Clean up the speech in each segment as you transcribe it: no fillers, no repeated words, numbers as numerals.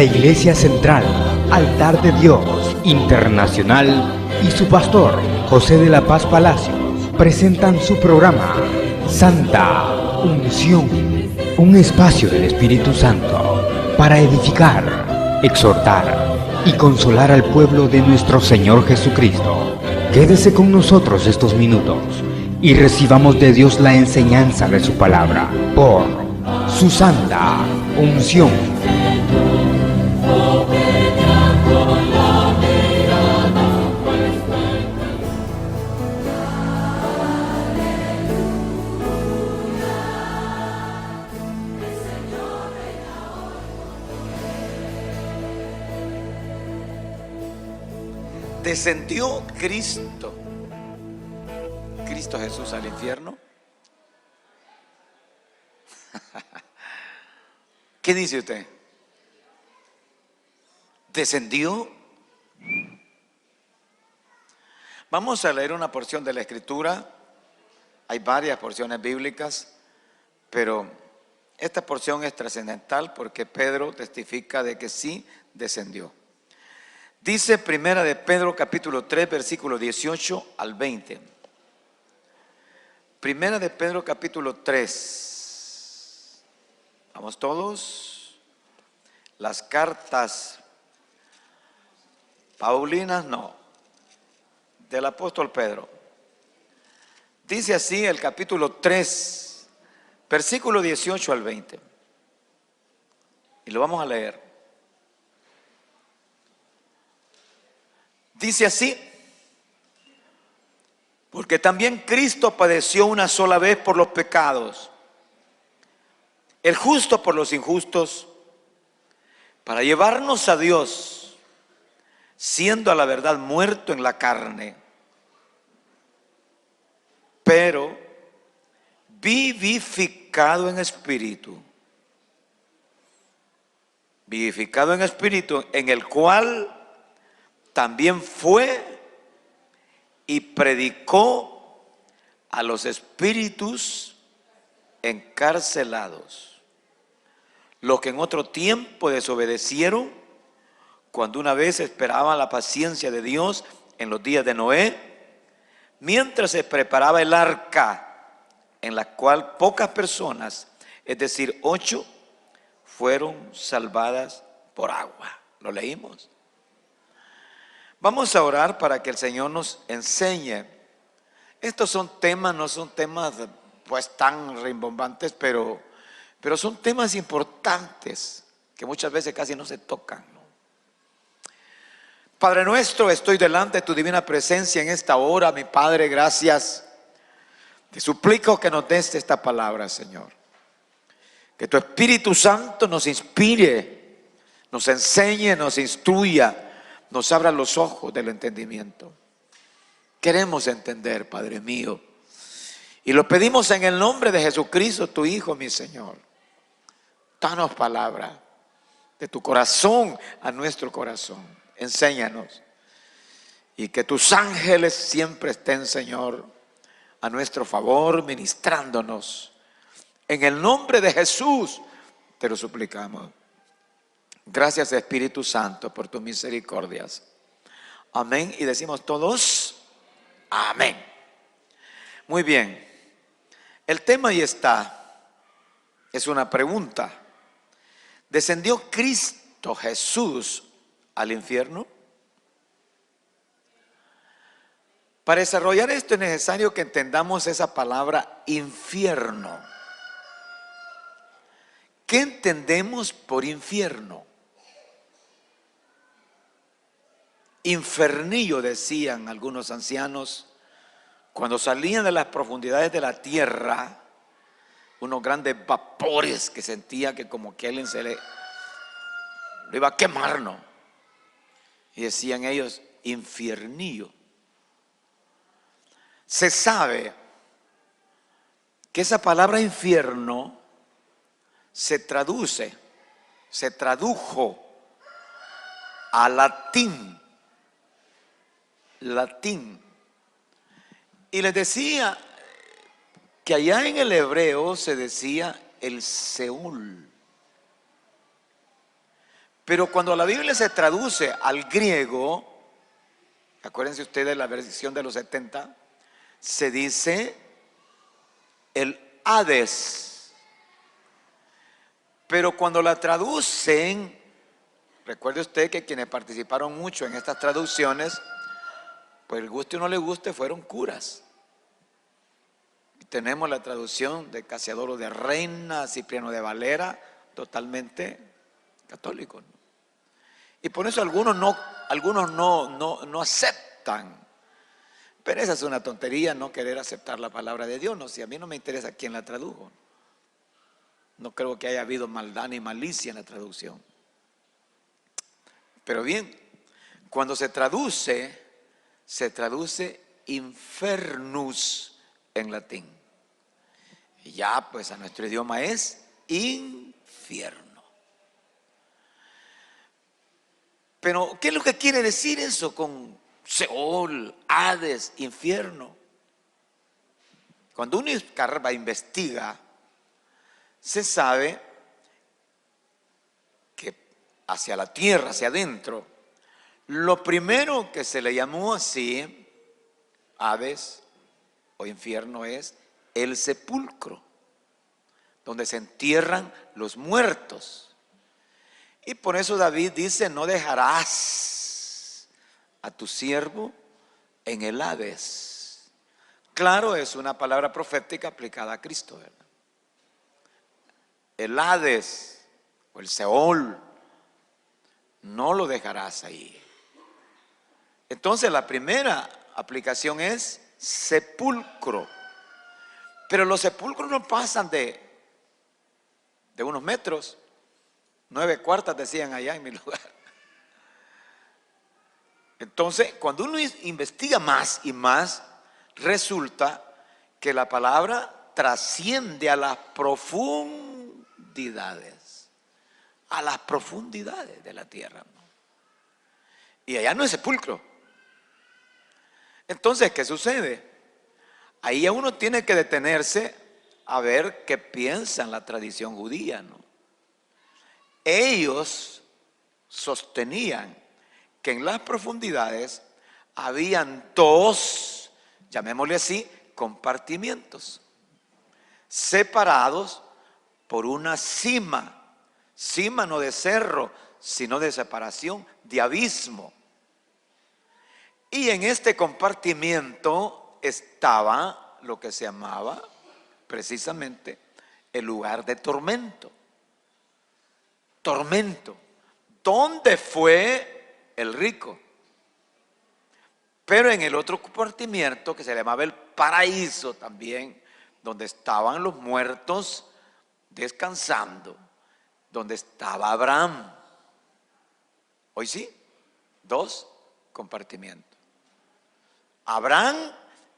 Iglesia Central, Altar de Dios Internacional y su pastor, José de la Paz Palacios, presentan su programa Santa Unción, un espacio del Espíritu Santo para edificar, exhortar y consolar al pueblo de nuestro Señor Jesucristo. Quédese con nosotros estos minutos y recibamos de Dios la enseñanza de su palabra por su Santa Unción. ¿Descendió Cristo Jesús al infierno? ¿Qué dice usted? ¿Descendió? Vamos a leer una porción de la Escritura. Hay varias porciones bíblicas, pero esta porción es trascendental porque Pedro testifica de que sí descendió. Dice Primera de Pedro capítulo 3 versículo 18 al 20. Primera de Pedro capítulo 3. Vamos todos. Las cartas paulinas no, del apóstol Pedro. Dice así el capítulo 3, versículo 18 al 20. Y lo vamos a leer. Dice así: porque también Cristo padeció una sola vez por los pecados, el justo por los injustos, para llevarnos a Dios, siendo a la verdad muerto en la carne, pero vivificado en espíritu. Vivificado en espíritu, en el cual también fue y predicó a los espíritus encarcelados, los que en otro tiempo desobedecieron, cuando una vez esperaban la paciencia de Dios en los días de Noé, mientras se preparaba el arca, en la cual pocas personas, es decir, 8, fueron salvadas por agua. ¿Lo leímos? Vamos a orar para que el Señor nos enseñe. Estos son temas, no son temas pues tan rimbombantes, pero son temas importantes que muchas veces casi no se tocan, ¿no? Padre nuestro, estoy delante de tu divina presencia en esta hora, mi Padre, gracias. Te suplico que nos des esta palabra, Señor. Que tu Espíritu Santo nos inspire, nos enseñe, nos instruya, nos abra los ojos del entendimiento. Queremos entender, Padre mío, y lo pedimos en el nombre de Jesucristo, tu Hijo, mi Señor. Danos palabra de tu corazón a nuestro corazón. Enséñanos, y que tus ángeles siempre estén, Señor, a nuestro favor, ministrándonos. En el nombre de Jesús te lo suplicamos. Gracias, Espíritu Santo, por tus misericordias. Amén. Y decimos todos, amén. Muy bien. El tema ahí está. Es una pregunta. ¿Descendió Cristo Jesús al infierno? Para desarrollar esto es necesario que entendamos esa palabra infierno. ¿Qué entendemos por infierno? Infernillo, decían algunos ancianos, cuando salían de las profundidades de la tierra, unos grandes vapores que sentía que como que alguien se le iba a quemar, ¿no? Y decían ellos, infiernillo. Se sabe que esa palabra infierno se tradujo a latín. Y les decía que allá en el hebreo se decía el Seúl. Pero cuando la Biblia se traduce al griego, acuérdense ustedes de la versión de los 70, se dice el Hades. Pero cuando la traducen, recuerde usted que quienes participaron mucho en estas traducciones, pues el guste o no le guste, fueron curas. Y tenemos la traducción de Casiodoro de Reina, Cipriano de Valera, totalmente católico, ¿no? Y por eso algunos no aceptan. Pero esa es una tontería, no querer aceptar la palabra de Dios. No, si a mí no me interesa quién la tradujo. No creo que haya habido maldad ni malicia en la traducción. Pero bien, cuando se traduce infernus en latín. Y ya pues a nuestro idioma es infierno. Pero ¿qué es lo que quiere decir eso con Seol, Hades, infierno? Cuando uno escarba, investiga, se sabe que hacia la tierra, hacia adentro, lo primero que se le llamó así, Hades o infierno, es el sepulcro, donde se entierran los muertos. Y por eso David dice, no dejarás a tu siervo en el Hades. Claro, es una palabra profética aplicada a Cristo, ¿verdad? El Hades o el Seol, no lo dejarás ahí. Entonces la primera aplicación es sepulcro. Pero los sepulcros no pasan de unos metros. 9 cuartas decían allá en mi lugar. Entonces, cuando uno investiga más y más, resulta que la palabra trasciende a las profundidades. A las profundidades de la tierra, ¿no? Y allá no es sepulcro. Entonces, ¿qué sucede? Ahí ya uno tiene que detenerse a ver qué piensa en la tradición judía, ¿no? Ellos sostenían que en las profundidades habían dos, llamémosle así, compartimientos, separados por una cima no de cerro, sino de separación, de abismo. Y en este compartimiento estaba lo que se llamaba precisamente el lugar de tormento. Tormento. ¿Dónde fue el rico? Pero en el otro compartimiento que se llamaba el paraíso también, donde estaban los muertos descansando, donde estaba Abraham. Hoy sí, 2 compartimientos. Abraham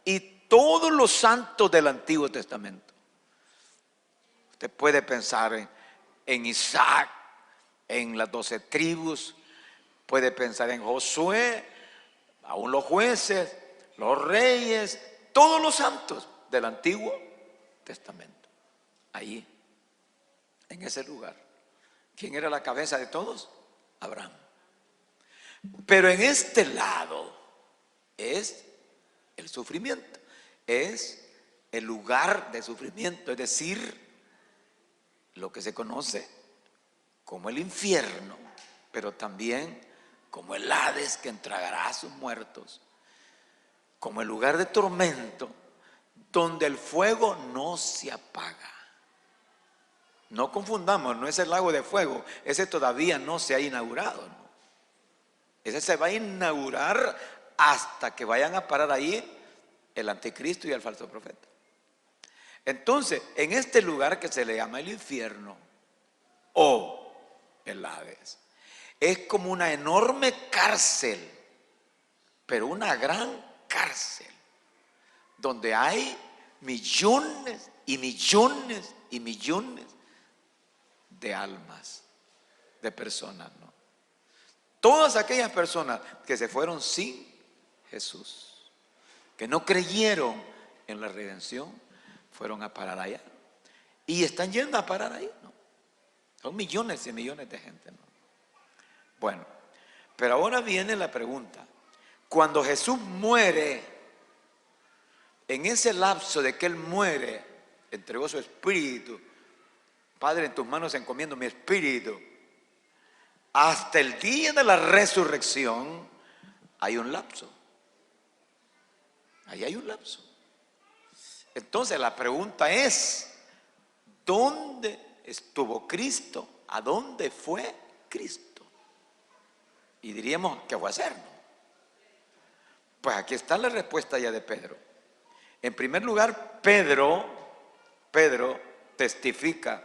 y todos los santos del Antiguo Testamento. Usted puede pensar en Isaac, en las 12 tribus, puede pensar en Josué, aún los jueces, los reyes, todos los santos del Antiguo Testamento. Allí, en ese lugar. ¿Quién era la cabeza de todos? Abraham. Pero en este lado es el sufrimiento, es el lugar de sufrimiento, es decir, lo que se conoce como el infierno, pero también como el Hades que entregará a sus muertos, como el lugar de tormento, donde el fuego no se apaga. No confundamos, no es el lago de fuego, ese todavía no se ha inaugurado, ¿no? Ese se va a inaugurar hasta que vayan a parar ahí el anticristo y el falso profeta. Entonces, en este lugar que se le llama el infierno o el Hades, es como una enorme cárcel, pero una gran cárcel, donde hay millones y millones y millones de almas, de personas, ¿no? Todas aquellas personas que se fueron sin Jesús, que no creyeron en la redención, fueron a parar allá. Y están yendo a parar ahí, ¿no? Son millones y millones de gente, ¿no? Bueno, pero ahora viene la pregunta. Cuando Jesús muere, en ese lapso de que Él muere, entregó su espíritu. Padre, en tus manos encomiendo mi espíritu. Hasta el día de la resurrección hay un lapso. Ahí hay un lapso. Entonces la pregunta es, ¿dónde estuvo Cristo? ¿A dónde fue Cristo? Y diríamos, ¿qué fue a hacer? Pues aquí está la respuesta ya de Pedro. En primer lugar, Pedro testifica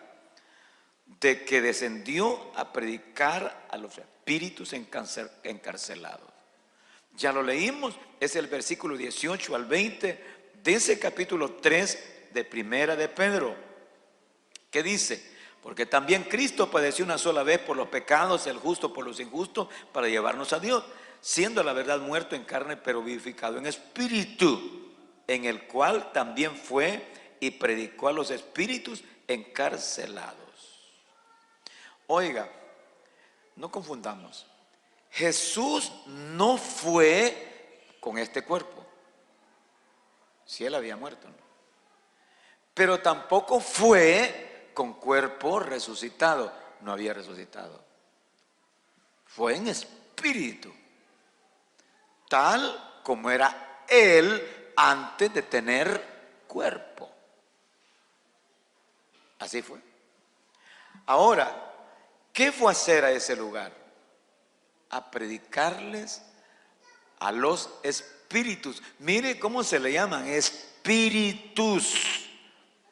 de que descendió a predicar a los espíritus encarcelados. Ya lo leímos, es el versículo 18 al 20 de ese capítulo 3 de Primera de Pedro, que dice: porque también Cristo padeció una sola vez por los pecados, el justo por los injustos, para llevarnos a Dios, siendo la verdad muerto en carne, pero vivificado en espíritu, en el cual también fue y predicó a los espíritus encarcelados. Oiga, no confundamos. Jesús no fue con este cuerpo, si Él había muerto, ¿no? Pero tampoco fue con cuerpo resucitado, no había resucitado. Fue en espíritu, tal como era Él antes de tener cuerpo. Así fue. Ahora, ¿qué fue a hacer a ese lugar? A predicarles a los espíritus. Mire cómo se le llaman, espíritus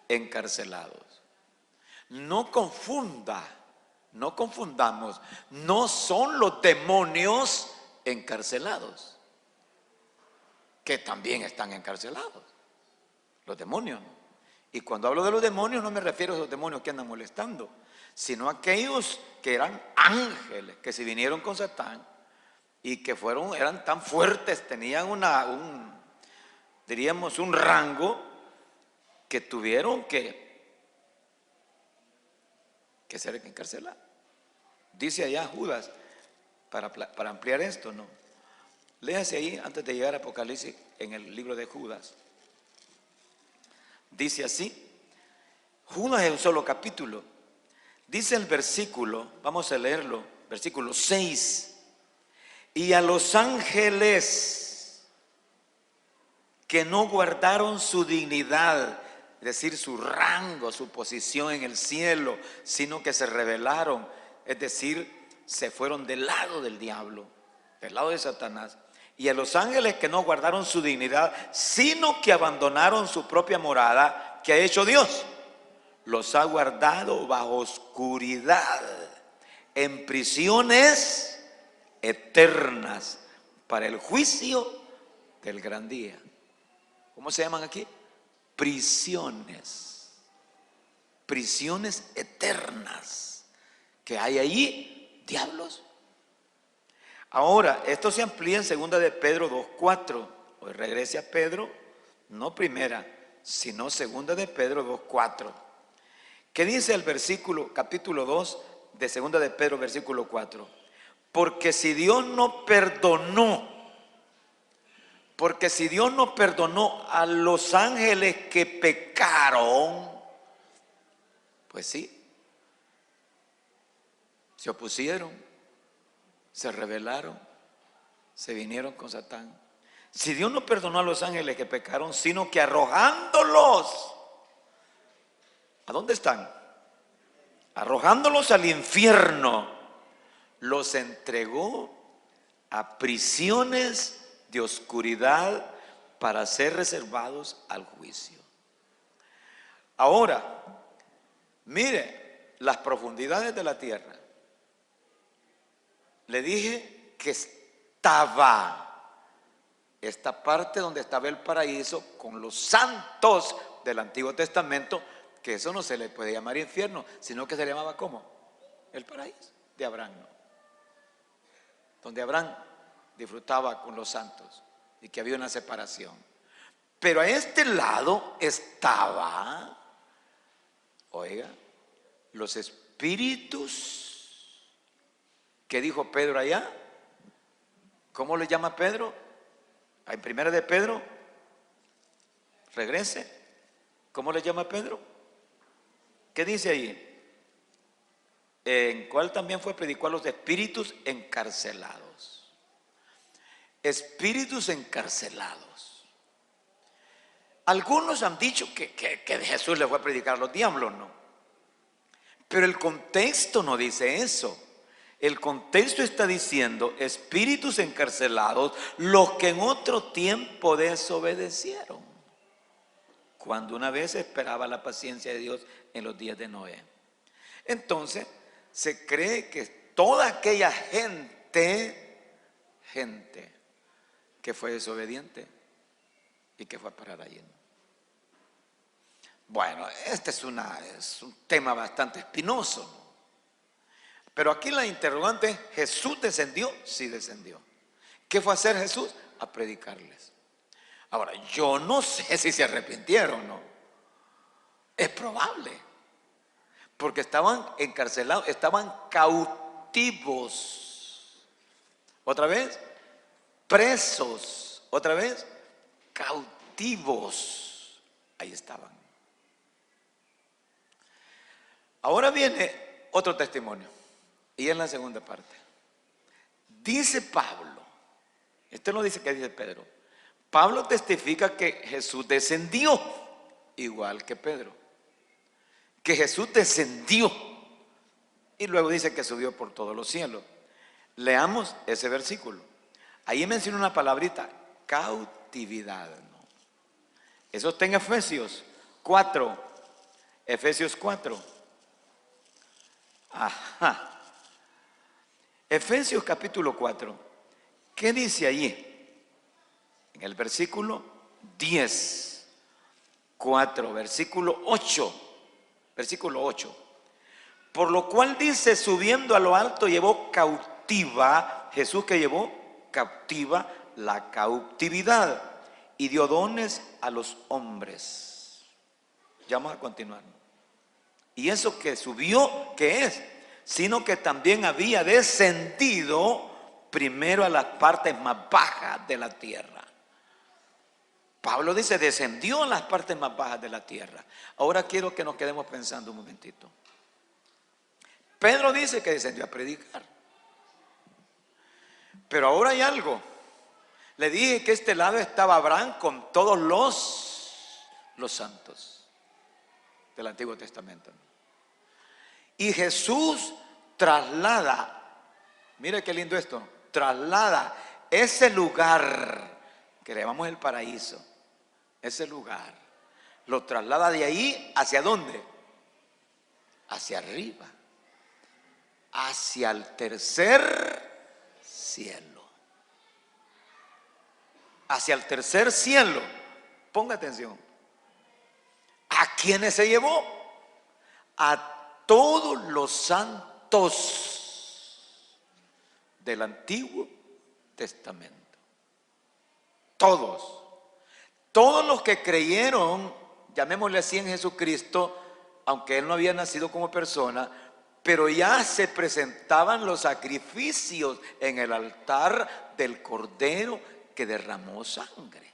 encarcelados. No confundamos, no son los demonios encarcelados, que también están encarcelados, los demonios. Y cuando hablo de los demonios no me refiero a los demonios que andan molestando, sino a aquellos que eran ángeles, que se vinieron con Satán y que eran tan fuertes, tenían diríamos un rango, que tuvieron que ser encarcelados. Dice allá Judas, para ampliar esto, ¿no? Léase ahí antes de llegar a Apocalipsis, en el libro de Judas. Dice así, Judas es un solo capítulo. Dice el versículo, vamos a leerlo, versículo 6. Y a los ángeles que no guardaron su dignidad, es decir, su rango, su posición en el cielo, sino que se rebelaron, es decir, se fueron del lado del diablo, del lado de Satanás. Y a los ángeles que no guardaron su dignidad, sino que abandonaron su propia morada, que ha hecho Dios, los ha guardado bajo oscuridad, en prisiones eternas, para el juicio del gran día. ¿Cómo se llaman aquí? Prisiones eternas, que hay allí diablos. Ahora, esto se amplía en segunda de Pedro 2:4. Hoy regrese a Pedro, no primera, sino segunda de Pedro 2:4. ¿Qué dice el versículo, capítulo 2 de segunda de Pedro, versículo 4? Porque si Dios no perdonó a los ángeles que pecaron, pues sí, se opusieron, se rebelaron, se vinieron con Satán. Si Dios no perdonó a los ángeles que pecaron, sino que arrojándolos, ¿a dónde están? Arrojándolos al infierno, los entregó a prisiones de oscuridad para ser reservados al juicio. Ahora, mire las profundidades de la tierra. Le dije que estaba esta parte donde estaba el paraíso con los santos del Antiguo Testamento, que eso no se le puede llamar infierno, sino que se le llamaba ¿cómo? El paraíso de Abraham, ¿no? Donde Abraham disfrutaba con los santos y que había una separación. Pero a este lado estaba, oiga, los espíritus ¿Qué dijo Pedro allá? ¿Cómo le llama Pedro? En primera de Pedro, regrese. ¿Cómo le llama Pedro? ¿Qué dice ahí? En cuál también fue predicó a los espíritus encarcelados. Espíritus encarcelados. Algunos han dicho que Jesús le fue a predicar a los diablos, no. Pero el contexto no dice eso. El contexto está diciendo espíritus encarcelados, los que en otro tiempo desobedecieron, cuando una vez esperaba la paciencia de Dios en los días de Noé. Entonces, se cree que toda aquella gente que fue desobediente y que fue a parar allí. Bueno, este es un tema bastante espinoso, ¿no? Pero aquí la interrogante, ¿Jesús descendió? Sí descendió. ¿Qué fue a hacer Jesús? A predicarles. Ahora, yo no sé si se arrepintieron o no. Es probable. Porque estaban encarcelados, estaban cautivos. Otra vez, presos. Otra vez, cautivos. Ahí estaban. Ahora viene otro testimonio. Y en la segunda parte. Dice Pablo. Esto no dice que dice Pedro. Pablo testifica que Jesús descendió, igual que Pedro. Que Jesús descendió. Y luego dice que subió por todos los cielos. Leamos ese versículo. Ahí menciona una palabrita, cautividad, ¿no? Eso está en Efesios 4. Efesios 4. Ajá. Efesios capítulo 4. ¿Qué dice allí? En el versículo 10. 4, versículo 8. Versículo 8. Por lo cual dice, subiendo a lo alto llevó cautiva, Jesús que llevó cautiva la cautividad y dio dones a los hombres. Ya vamos a continuar. Y eso que subió, ¿qué es? Sino que también había descendido primero a las partes más bajas de la tierra. Pablo dice, descendió a las partes más bajas de la tierra. Ahora quiero que nos quedemos pensando un momentito. Pedro dice que descendió a predicar. Pero ahora hay algo. Le dije que este lado estaba Abraham con todos los santos del Antiguo Testamento. Y Jesús traslada, mire qué lindo esto, traslada ese lugar que le llamamos el paraíso, ese lugar, lo traslada de ahí, ¿hacia dónde? Hacia arriba, hacia el tercer cielo. Hacia el tercer cielo, ponga atención. ¿A quiénes se llevó? A todos los santos del Antiguo Testamento. Todos los que creyeron, llamémosle así, en Jesucristo, aunque Él no había nacido como persona, pero ya se presentaban los sacrificios en el altar del Cordero que derramó sangre.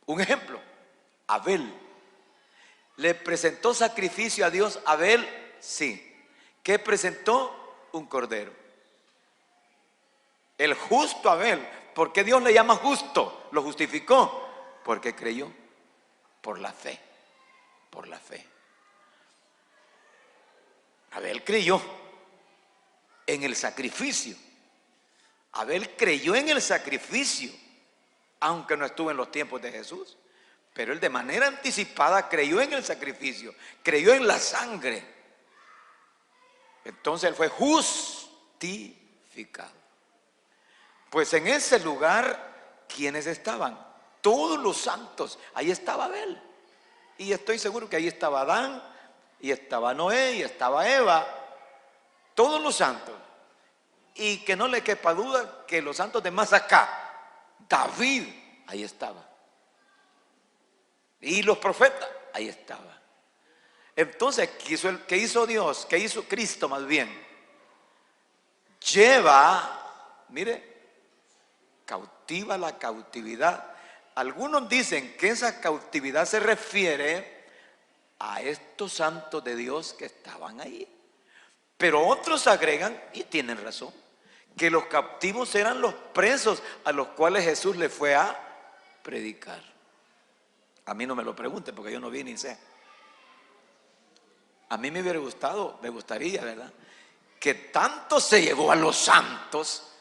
Un ejemplo, Abel. ¿Le presentó sacrificio a Dios Abel? Sí. ¿Qué presentó? Un cordero. El justo Abel. ¿Por qué Dios le llama justo? Lo justificó. Porque creyó. Por la fe. Por la fe. Abel creyó en el sacrificio. Abel creyó en el sacrificio, aunque no estuvo en los tiempos de Jesús. Pero él de manera anticipada creyó en el sacrificio, creyó en la sangre. Entonces él fue justificado. Pues en ese lugar, ¿quiénes estaban? Todos los santos. Ahí estaba Abel. Y estoy seguro que ahí estaba Adán, y estaba Noé, y estaba Eva. Todos los santos. Y que no le quepa duda que los santos de más acá, David, ahí estaba. Y los profetas, ahí estaban. Entonces, ¿qué hizo Dios? ¿Qué hizo Cristo más bien? lleva, mire, cautiva la cautividad. Algunos dicen que esa cautividad se refiere a estos santos de Dios que estaban ahí. Pero otros agregan, y tienen razón, que los cautivos eran los presos a los cuales Jesús le fue a predicar. A mí no me lo pregunten porque yo no vi ni sé. A mí me hubiera gustado, me gustaría, ¿verdad?, que tanto se llevó a los santos,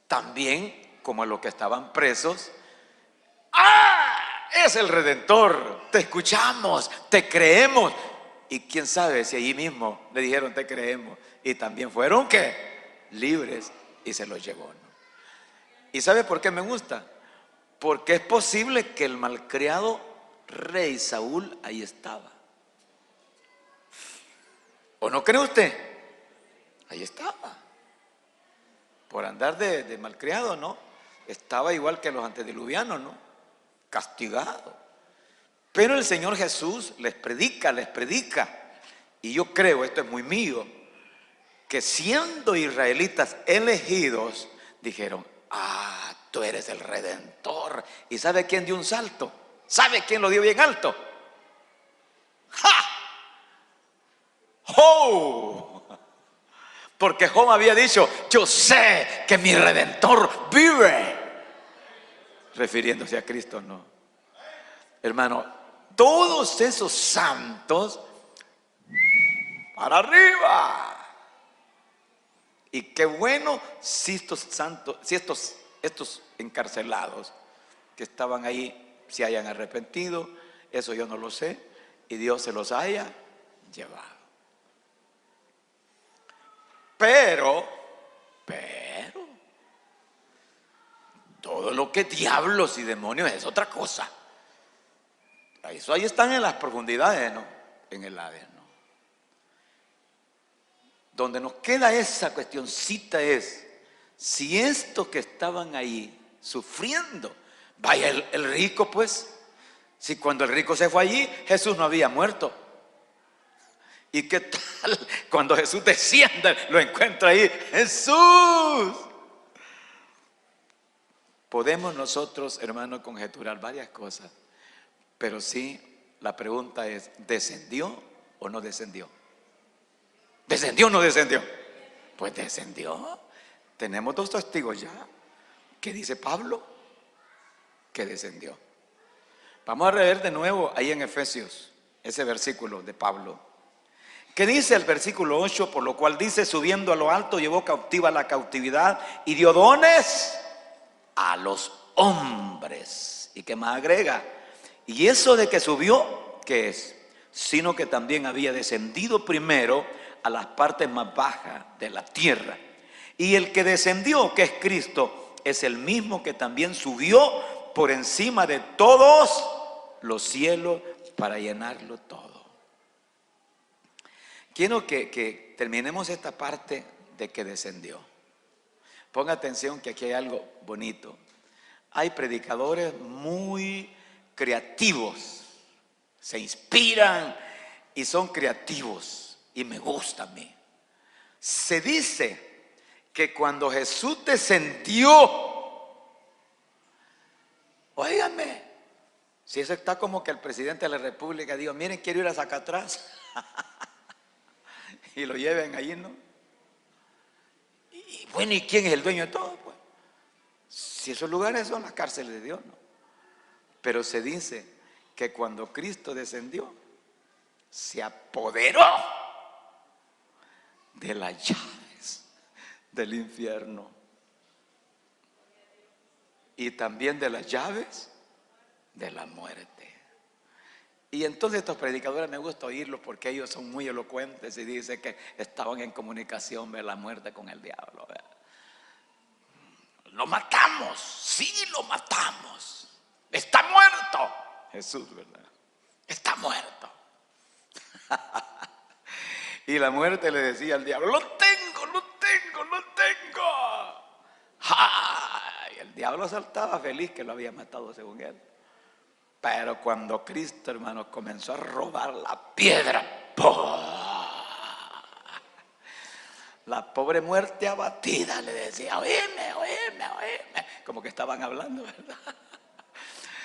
también como a los que estaban presos. ¡Ah! Es el Redentor, te escuchamos, te creemos. Y quién sabe si allí mismo le dijeron te creemos y también fueron ¿qué? Libres y se los llevó, ¿no? ¿Y sabe por qué me gusta? Porque es posible que el malcriado rey Saúl ahí estaba. ¿O no cree usted? Ahí estaba. Por andar de malcriado, ¿no? Estaba igual que los antediluvianos, ¿no? Castigado. Pero el Señor Jesús les predica. Y yo creo, esto es muy mío, que siendo israelitas elegidos, dijeron, ah, tú eres el Redentor. ¿Y sabe quién dio un salto? ¿Sabe quién lo dio bien alto? ¡Ja! ¡Oh! Porque Job había dicho, yo sé que mi Redentor vive. Refiriéndose a Cristo, no. Hermano, todos esos santos para arriba. Y qué bueno si estos santos, si estos encarcelados que estaban ahí se hayan arrepentido, eso yo no lo sé, y Dios se los haya llevado. Pero todo lo que diablos y demonios es otra cosa. Eso ahí están en las profundidades, ¿no? En el Hades, ¿no? Donde nos queda esa cuestioncita es, si estos que estaban ahí sufriendo, vaya el rico pues, si cuando el rico se fue allí, Jesús no había muerto. ¿Y qué tal cuando Jesús desciende, lo encuentra ahí? ¡Jesús! Podemos nosotros, hermanos, conjeturar varias cosas. Pero sí, la pregunta es, ¿descendió o no descendió? ¿Descendió o no descendió? Pues descendió. Tenemos dos testigos ya. ¿Qué dice Pablo? Que descendió. Vamos a leer de nuevo ahí en Efesios, ese versículo de Pablo. ¿Qué dice el versículo 8? Por lo cual dice, subiendo a lo alto, llevó cautiva la cautividad y dio dones a los hombres. ¿Y qué más agrega? Y eso de que subió, ¿qué es? Sino que también había descendido primero a las partes más bajas de la tierra. Y el que descendió, que es Cristo, es el mismo que también subió por encima de todos los cielos para llenarlo todo. Quiero que terminemos esta parte de que descendió. Ponga atención que aquí hay algo bonito. Hay predicadores muy creativos, se inspiran y son creativos, y me gusta a mí. Se dice que cuando Jesús descendió, óigame, si eso está como que el presidente de la República dijo, miren, quiero ir a Zacatrás y lo lleven allí, ¿no? Y bueno, ¿y quién es el dueño de todo? Pues, si esos lugares son las cárceles de Dios, ¿no? Pero se dice que cuando Cristo descendió, se apoderó de las llaves del infierno y también de las llaves de la muerte. Y entonces estos predicadores me gusta oírlos porque ellos son muy elocuentes y dicen que estaban en comunicación de la muerte con el diablo. Lo matamos, sí lo matamos. Está muerto. Jesús, ¿verdad? Está muerto. Y la muerte le decía al diablo, lo tengo, lo tengo, lo tengo. ¡Ay! El diablo saltaba feliz que lo había matado según él. Pero cuando Cristo, hermanos, comenzó a robar la piedra, ¡pum!, La pobre muerte abatida le decía: oíme, oíme, oíme. Como que estaban hablando, ¿verdad?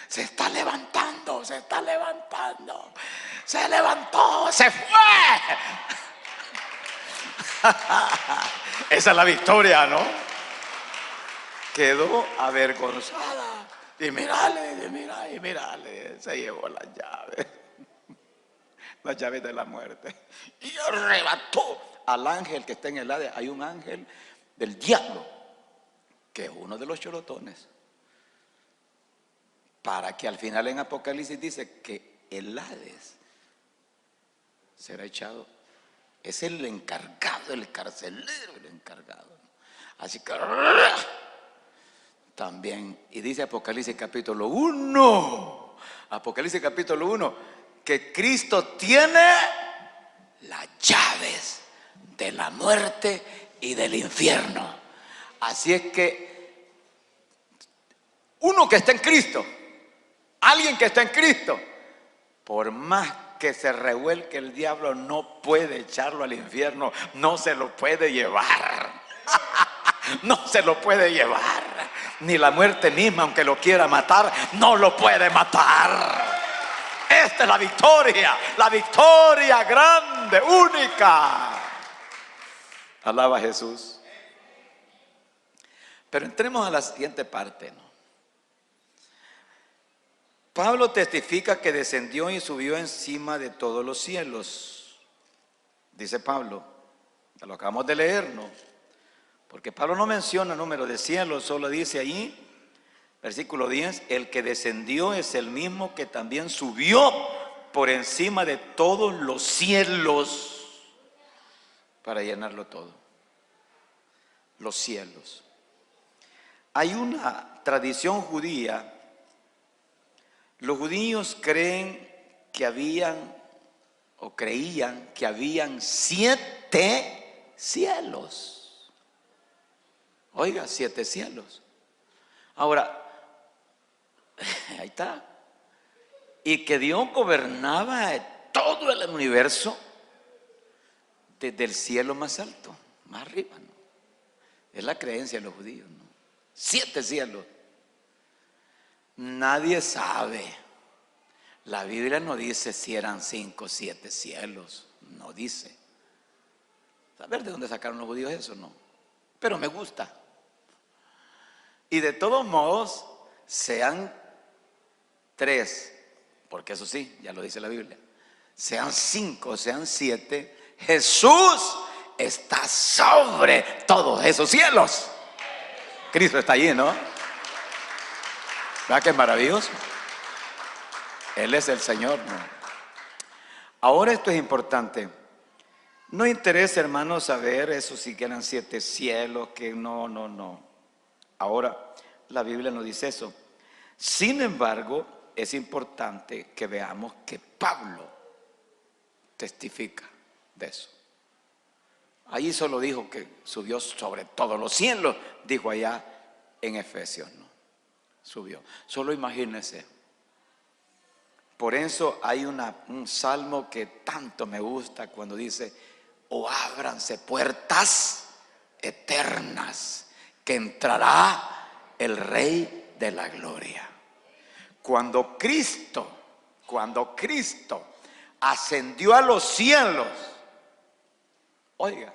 Se está levantando, se está levantando. Se levantó, se fue. Esa es la victoria, ¿no? Quedó avergonzada. Y mírale, se llevó las llaves de la muerte. Y arrebató al ángel que está en el Hades. Hay un ángel del diablo, que es uno de los chorotones. Para que al final en Apocalipsis dice que el Hades será echado. Es el encargado, el carcelero, el encargado. Así que también, y dice Apocalipsis capítulo 1, Apocalipsis capítulo 1, que Cristo tiene las llaves de la muerte y del infierno. Así es que uno que está en Cristo, alguien que está en Cristo, por más que se revuelque el diablo, no puede echarlo al infierno, no se lo puede llevar. No se lo puede llevar. Ni la muerte misma, aunque lo quiera matar, no lo puede matar. Esta es la victoria grande, única. Alaba a Jesús. Pero entremos a la siguiente parte, ¿no? Pablo testifica que descendió y subió encima de todos los cielos. Dice Pablo, ya lo acabamos de leer, ¿no? Porque Pablo no menciona número de cielos, solo dice ahí, versículo 10, el que descendió es el mismo que también subió por encima de todos los cielos para llenarlo todo. Los cielos. Hay una tradición judía. Los judíos creen que habían, o creían que habían 7 cielos. Oiga, 7 cielos. Ahora, ahí está. Y que Dios gobernaba todo el universo desde el cielo más alto, más arriba, ¿no? Es la creencia de los judíos, ¿no? 7 cielos. Nadie sabe. La Biblia no dice si eran 5 o 7 cielos. No dice. ¿Saber de dónde sacaron los judíos eso? No. Pero me gusta. Y de todos modos, sean 3, porque eso sí, ya lo dice la Biblia, sean 5, sean 7, Jesús está sobre todos esos cielos. Cristo está allí, ¿no? ¿Verdad que es maravilloso? Él es el Señor, ¿no? Ahora esto es importante. No interesa, hermanos, saber eso si que eran 7 cielos, que no. Ahora, la Biblia no dice eso. Sin embargo, es importante que veamos que Pablo testifica de eso. Ahí solo dijo que subió sobre todos los cielos, dijo allá en Efesios, ¿no? Subió. Solo imagínense. Por eso hay un salmo que tanto me gusta cuando dice: oh, ábranse puertas eternas, que entrará el Rey de la Gloria. Cuando Cristo ascendió a los cielos, oiga,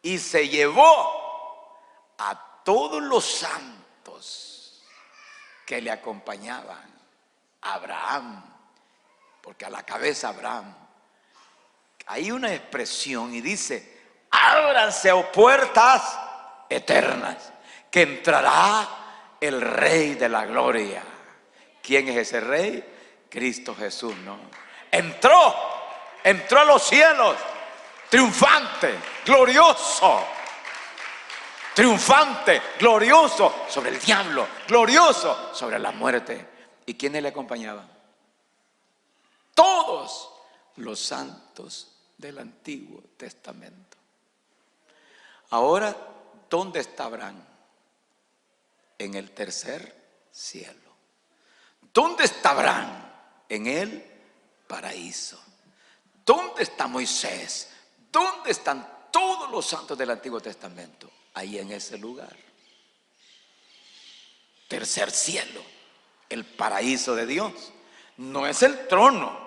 y se llevó a todos los santos que le acompañaban, Abraham, porque a la cabeza Abraham, hay una expresión y dice: ábranse, oh puertas eternas, que entrará el Rey de la Gloria. ¿Quién es ese Rey? Cristo Jesús, ¿no? Entró a los cielos, triunfante, glorioso sobre el diablo, glorioso sobre la muerte. ¿Y quiénes le acompañaban? Todos los santos del Antiguo Testamento. Ahora, ¿dónde está Abraham? En el tercer cielo. ¿Dónde está Abraham? En el paraíso. ¿Dónde está Moisés? ¿Dónde están todos los santos del Antiguo Testamento, ahí en ese lugar. Tercer cielo, el paraíso de Dios. No es el trono,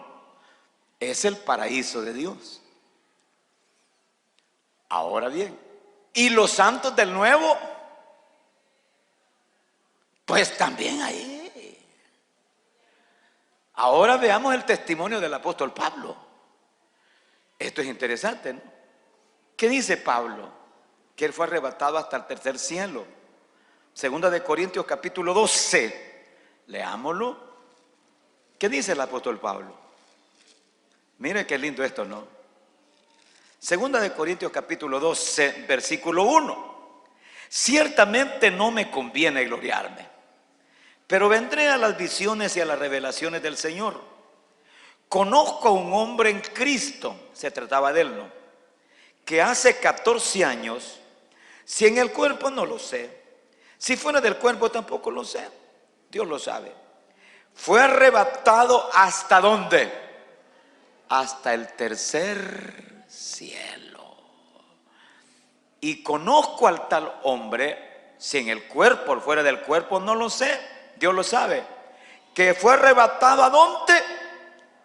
es el paraíso de Dios. Ahora bien, ¿y los santos del nuevo? Pues también ahí. Ahora veamos el testimonio del apóstol Pablo. Esto es interesante, ¿no? ¿Qué dice Pablo? Que él fue arrebatado hasta el tercer cielo. Segunda de Corintios capítulo 12. Leámoslo. ¿Qué dice el apóstol Pablo? Mire qué lindo esto, ¿no? Segunda de Corintios capítulo 12, versículo 1. Ciertamente no me conviene gloriarme, pero vendré a las visiones y a las revelaciones del Señor. Conozco a un hombre en Cristo, se trataba de él, ¿no?, que hace 14 años, si en el cuerpo no lo sé, si fuera del cuerpo tampoco lo sé, Dios lo sabe, fue arrebatado ¿hasta dónde? Hasta el tercer cielo. Y conozco al tal hombre, si en el cuerpo o fuera del cuerpo no lo sé, Dios lo sabe, que fue arrebatado ¿a dónde?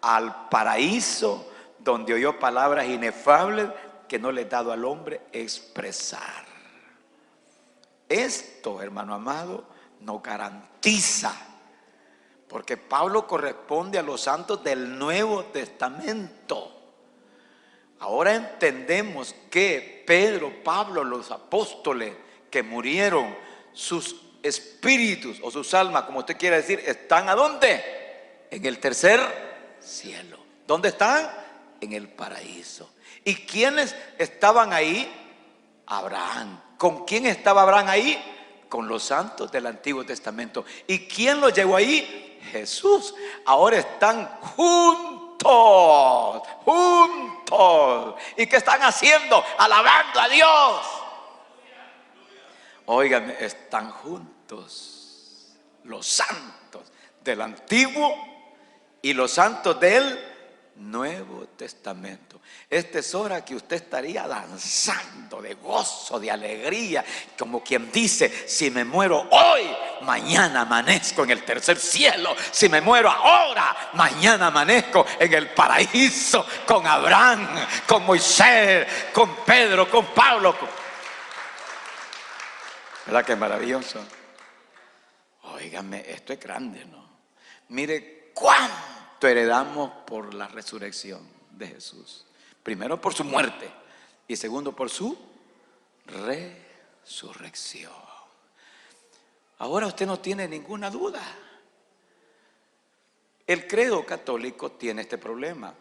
Al paraíso, donde oyó palabras inefables que no le he dado al hombre expresar. Esto, hermano amado, nos garantiza, porque Pablo corresponde a los santos del Nuevo Testamento. Ahora entendemos que Pedro, Pablo, los apóstoles que murieron, sus espíritus o sus almas, como usted quiera decir, están ¿a dónde? En el tercer cielo. ¿Dónde están? En el paraíso. ¿Y quiénes estaban ahí? Abraham. ¿Con quién estaba Abraham ahí? Con los santos del Antiguo Testamento. ¿Y quién los llevó ahí? Jesús. Ahora están juntos. ¿Y qué están haciendo? Alabando a Dios. Óigame, están juntos los santos del Antiguo y los santos del Nuevo Testamento. Esta es hora que usted estaría danzando de gozo, de alegría, como quien dice: si me muero hoy, mañana amanezco en el tercer cielo. Si me muero ahora, mañana amanezco en el paraíso, con Abraham, con Moisés, con Pedro, con Pablo. ¿Verdad que es maravilloso? Óigame, esto es grande, ¿no? Mire cuánto heredamos por la resurrección de Jesús. Primero por su muerte y segundo por su resurrección. Ahora usted no tiene ninguna duda. El credo católico tiene este problema.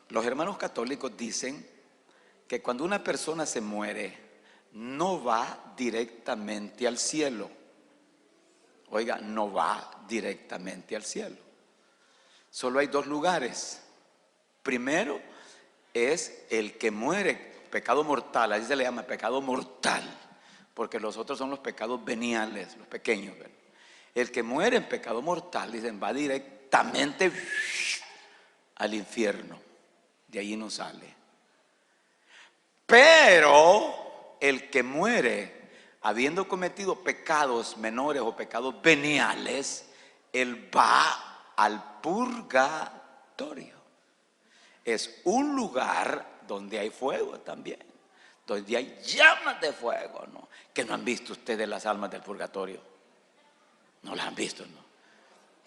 Los hermanos católicos dicen que cuando una persona se muere, no va directamente al cielo. Oiga, no va directamente al cielo. Solo hay dos lugares. Primero es el que muere, pecado mortal, ahí se le llama pecado mortal, porque los otros son los pecados veniales, los pequeños, ¿verdad? El que muere en pecado mortal, dicen, va directamente al infierno, de allí no sale. Pero el que muere habiendo cometido pecados menores o pecados veniales, él va al purgatorio. Es un lugar donde hay fuego también, donde hay llamas de fuego, ¿no? Que no han visto ustedes las almas del purgatorio. No las han visto, ¿no?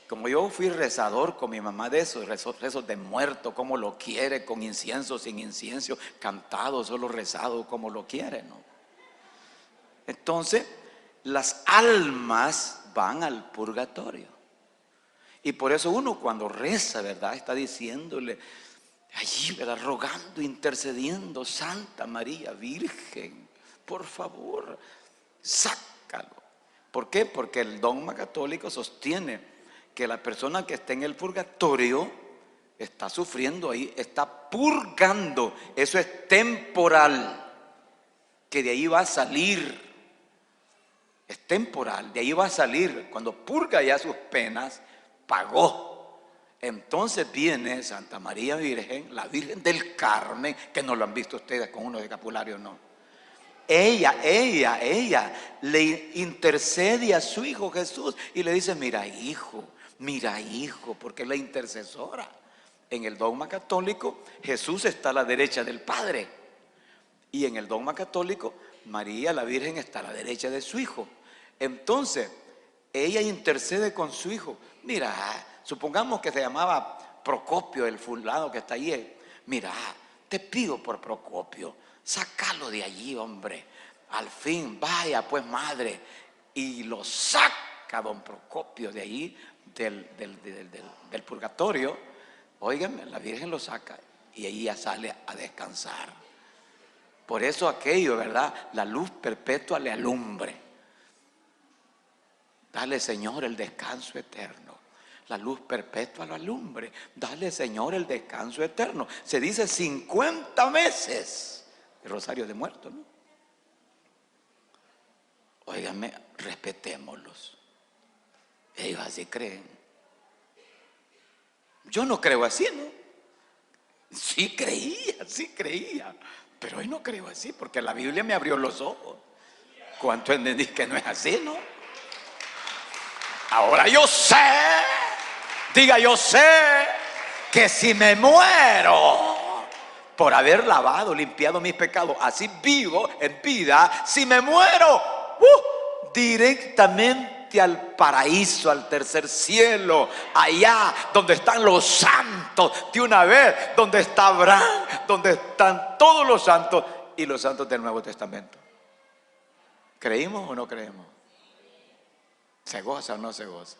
Como yo fui rezador con mi mamá de esos rezos de muerto, como lo quiere, con incienso, sin incienso, cantado, solo rezado, como lo quiere, ¿no? Entonces, las almas van al purgatorio. Y por eso uno cuando reza, ¿verdad?, está diciéndole allí, ¿verdad?, rogando, intercediendo: Santa María Virgen, por favor, sácalo. ¿Por qué? Porque el dogma católico sostiene que la persona que está en el purgatorio está sufriendo ahí, está purgando. Eso es temporal, que de ahí va a salir. Es temporal, de ahí va a salir. Cuando purga ya sus penas, pagó. Entonces viene Santa María Virgen, la Virgen del Carmen, que no lo han visto ustedes con unos escapularios, no. Ella le intercede a su hijo Jesús y le dice: mira hijo, porque es la intercesora. En el dogma católico, Jesús está a la derecha del Padre. Y en el dogma católico, María, la Virgen, está a la derecha de su hijo. Entonces, ella intercede con su hijo. Mira, supongamos que se llamaba Procopio, el fulano que está allí. Mira, te pido por Procopio, sácalo de allí, hombre. Al fin, vaya pues, madre. Y lo saca don Procopio de allí, del purgatorio. Óigame, la Virgen lo saca y ahí ya sale a descansar. Por eso aquello, ¿verdad? La luz perpetua le alumbre. Dale, Señor, el descanso eterno. La luz perpetua lo alumbre. Dale, Señor, el descanso eterno. Se dice 50 veces el rosario de muertos, ¿no? Óigame, respetémoslos. Ellos así creen. Yo no creo así, ¿no? Sí creía, pero hoy no creo así, porque la Biblia me abrió los ojos. ¿Cuánto entendí que no es así, no? Ahora yo sé, diga, yo sé que si me muero por haber lavado, limpiado mis pecados, así vivo en vida, si me muero, directamente al paraíso, al tercer cielo, allá donde están los santos de una vez, donde está Abraham, donde están todos los santos y los santos del Nuevo Testamento. ¿Creímos o no creemos? ¿Se goza o no se goza?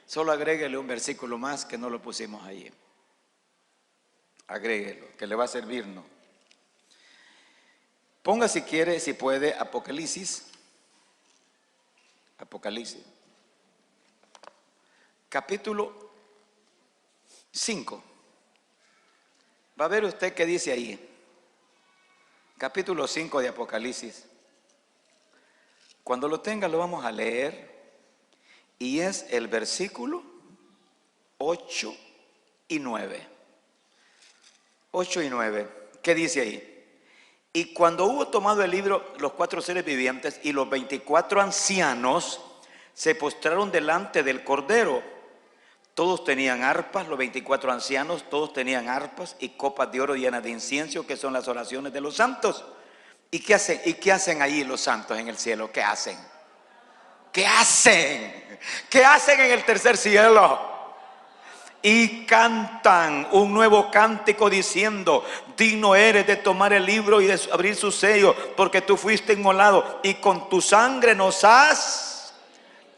Solo agréguele un versículo más que no lo pusimos allí. Agréguelo, que le va a servirnos. Ponga, si quiere, si puede, Apocalipsis, capítulo 5. Va a ver usted qué dice ahí. Capítulo 5 de Apocalipsis. Cuando lo tenga lo vamos a leer. Y es el versículo 8 y 9. 8 y 9. ¿Qué dice ahí? Y cuando hubo tomado el libro, los 4 seres vivientes y los 24 ancianos se postraron delante del Cordero. Todos tenían arpas, los 24 ancianos, todos tenían arpas y copas de oro llenas de incienso, que son las oraciones de los santos. ¿Y qué hacen? ¿Y qué hacen allí los santos en el cielo? ¿Qué hacen? ¿Qué hacen? ¿Qué hacen en el tercer cielo? Y cantan un nuevo cántico diciendo: digno eres de tomar el libro y de abrir su sello, porque tú fuiste inmolado y con tu sangre nos has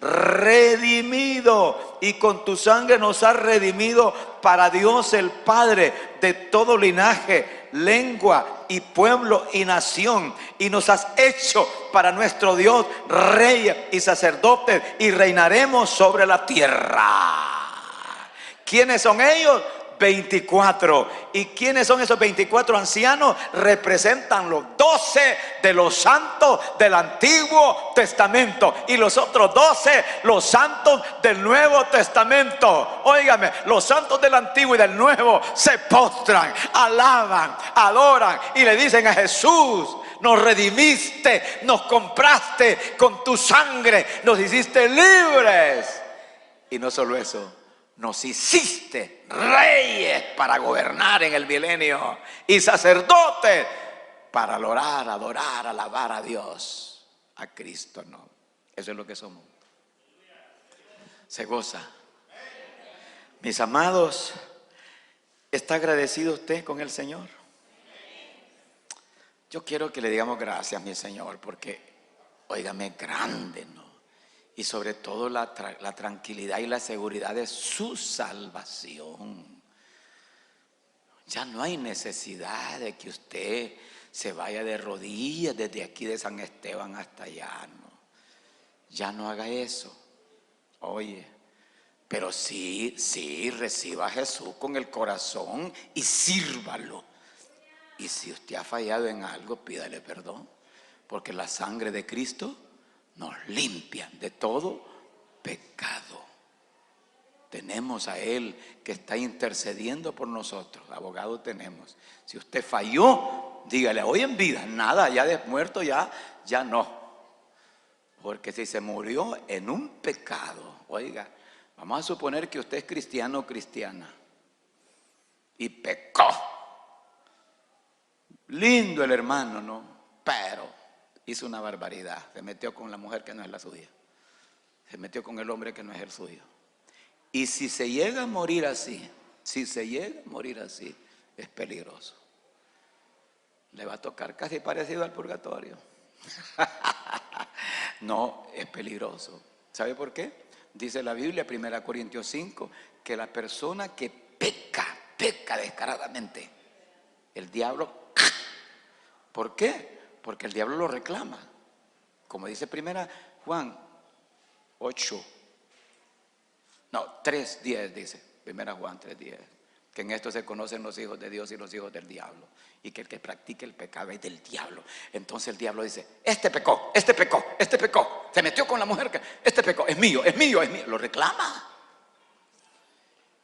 redimido. Y con tu sangre nos has redimido para Dios el Padre de todo linaje, lengua y pueblo y nación. Y nos has hecho para nuestro Dios reyes y sacerdotes, y reinaremos sobre la tierra. ¿Quiénes son ellos? 24. ¿Y quiénes son esos 24 ancianos? Representan los 12 de los santos del Antiguo Testamento, y los otros 12 los santos del Nuevo Testamento. Óigame, los santos del Antiguo y del Nuevo se postran, alaban, adoran y le dicen a Jesús: nos redimiste, nos compraste con tu sangre, nos hiciste libres. Y no solo eso, nos hiciste reyes para gobernar en el milenio y sacerdotes para orar, adorar, alabar a Dios. A Cristo no. Eso es lo que somos. Se goza. Mis amados, ¿está agradecido usted con el Señor? Yo quiero que le digamos gracias, mi Señor, porque, óigame, grande, ¿no? Y sobre todo la tranquilidad y la seguridad de su salvación. Ya no hay necesidad de que usted se vaya de rodillas desde aquí de San Esteban hasta allá, ¿no? Ya no haga eso. Oye, pero sí, reciba a Jesús con el corazón y sírvalo. Y si usted ha fallado en algo, pídale perdón, porque la sangre de Cristo nos limpia de todo pecado. tenemos a Él que está intercediendo por nosotros. Abogado tenemos. Si usted falló, dígale, hoy en vida, nada, ya de muerto ya no. Porque si se murió en un pecado, oiga, vamos a suponer que usted es cristiano o cristiana y pecó. Lindo el hermano, ¿no? Pero hizo una barbaridad. Se metió con la mujer que no es la suya. Se metió con el hombre que no es el suyo. Y si se llega a morir así, es peligroso. Le va a tocar casi parecido al purgatorio. No, es peligroso. ¿Sabe por qué? Dice la Biblia, 1 Corintios 5, que la persona que peca descaradamente, el diablo, ¿por qué? Porque el diablo lo reclama. Como dice 1 Juan 3:10 dice, 1 Juan 3:10, que en esto se conocen los hijos de Dios y los hijos del diablo, y que el que practique el pecado es del diablo. Entonces el diablo dice, este pecó, se metió con la mujer, que este pecó, es mío, lo reclama.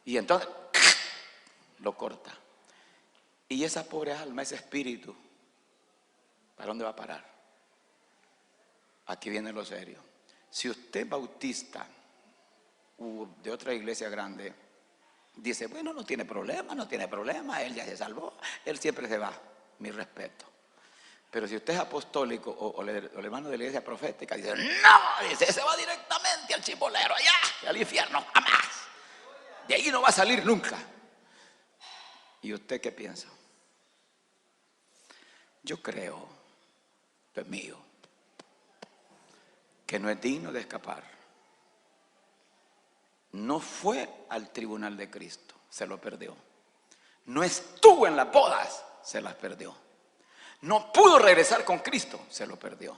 Y entonces lo corta. Y esa pobre alma, ese espíritu, ¿para dónde va a parar? Aquí viene lo serio. Si usted bautista de otra iglesia grande, dice, bueno, no tiene problema, él ya se salvó, él siempre se va, mi respeto. Pero si usted es apostólico o el hermano de la iglesia profética, dice, no, dice, se va directamente al chimbolero, allá, al infierno, jamás. De ahí no va a salir nunca. ¿Y usted qué piensa? Yo creo, lo es mío, que no es digno de escapar. No fue al tribunal de Cristo, se lo perdió. No estuvo en las bodas, se las perdió. No pudo regresar con Cristo, se lo perdió.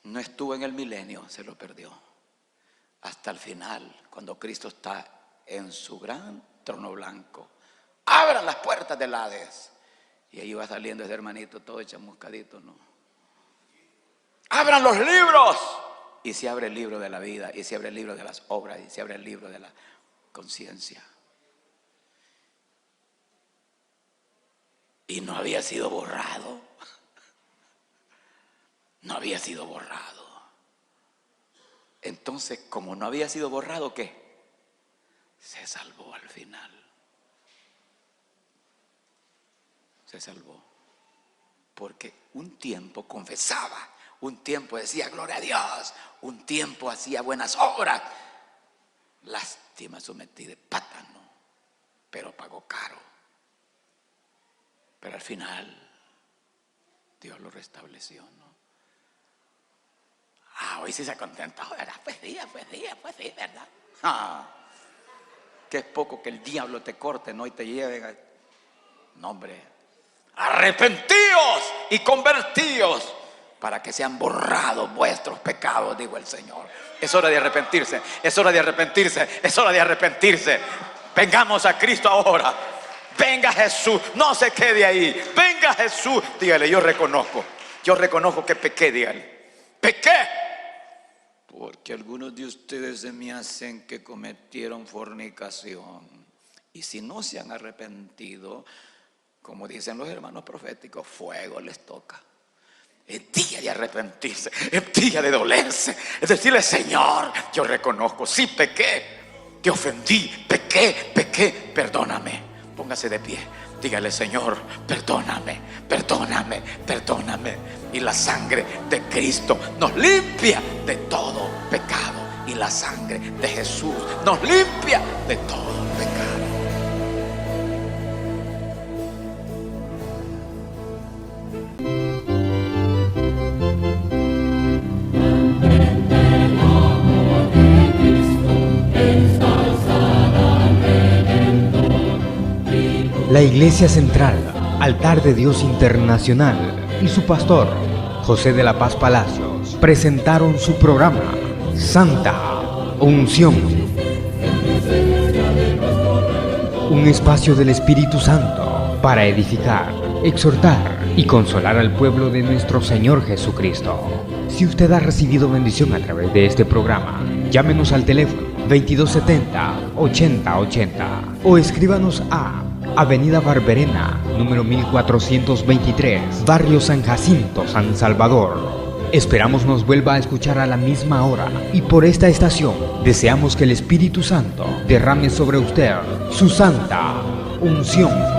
No estuvo en el milenio, se lo perdió. Hasta el final, cuando Cristo está en su gran trono blanco, abran las puertas del Hades. Y ahí va saliendo ese hermanito todo chamuscadito, ¿no? Abran los libros. Y se abre el libro de la vida, y se abre el libro de las obras, y se abre el libro de la conciencia. Y no había sido borrado. No había sido borrado. Entonces, como no había sido borrado, ¿qué? Se salvó al final. Se salvó. Porque un tiempo confesaba, un tiempo decía gloria a Dios, un tiempo hacía buenas obras. Lástima, su metí de pátano, pero pagó caro. Pero al final Dios lo restableció, ¿no? Hoy sí se contentó, ¿verdad? Pues sí, ¿verdad? Que es poco que el diablo te corte, ¿no? Y te lleve. No, hombre. Arrepentíos y convertíos para que sean borrados vuestros pecados, dijo el Señor. Es hora de arrepentirse, es hora de arrepentirse, es hora de arrepentirse. Vengamos a Cristo ahora. Venga Jesús, no se quede ahí. Venga Jesús, dígale, yo reconozco que pequé, dígale. Pequé. Porque algunos de ustedes se me hacen que cometieron fornicación. Y si no se han arrepentido, como dicen los hermanos proféticos, fuego les toca. Es día de arrepentirse, es día de dolerse. Es decirle, Señor, yo reconozco, sí pequé, te ofendí, pequé, perdóname. Póngase de pie, dígale, Señor, perdóname. Y la sangre de Cristo nos limpia de todo pecado. Y la sangre de Jesús nos limpia de todo pecado. La Iglesia Central, Altar de Dios Internacional y su pastor, José de la Paz Palacios, presentaron su programa Santa Unción. Un espacio del Espíritu Santo para edificar, exhortar y consolar al pueblo de nuestro Señor Jesucristo. Si usted ha recibido bendición a través de este programa, llámenos al teléfono 2270-8080 o escríbanos a Avenida Barberena, número 1423, Barrio San Jacinto, San Salvador. Esperamos nos vuelva a escuchar a la misma hora y por esta estación deseamos que el Espíritu Santo derrame sobre usted su santa unción.